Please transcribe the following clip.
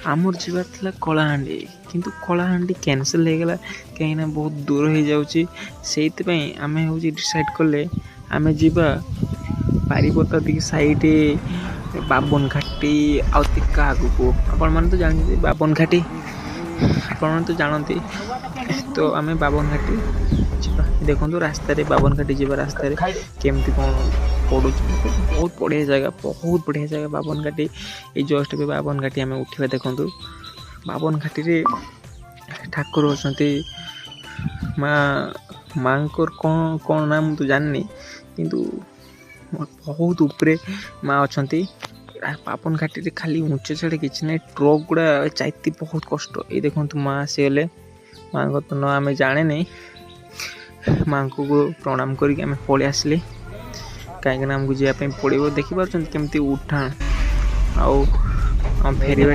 आमर जीवार कलाहांडी किंतु कलाहांडी कैंसल हो गला कहीं बहुत दूर हो जाऊँगी से आम हूँ डिसाइड कले आम जीवा पारिपता दी साइड बाबन घाटी आगे आपण मैंने तो जानते बाबन घाटी आपण तो जानते तो आम बाबन घाटी देखो रास्ता बाबन घाटी जी रास्ता केमती कौन पड़ू बहुत बढ़िया जगह बाबन घाटी ये जस्ट भी बाबन घाटी आम उठा देखु बाबन घाटी रे ठाकुर अच्छा माँ कौन कौन ना मुझे जाननी किंतु बहुत उपरे माँ अच्छा बाबन घाटी रे खाली ऊंचे छाड़े कि ट्रक गुड़ा चाहती बहुत कष्ट ये देखो माँ आसीगले माँ को तो आम जाने नहीं माँ को प्रणाम करके आम पलि आसिले कहीं आमको जावाई पड़ो देखिपुर केमती उठा आउ फेर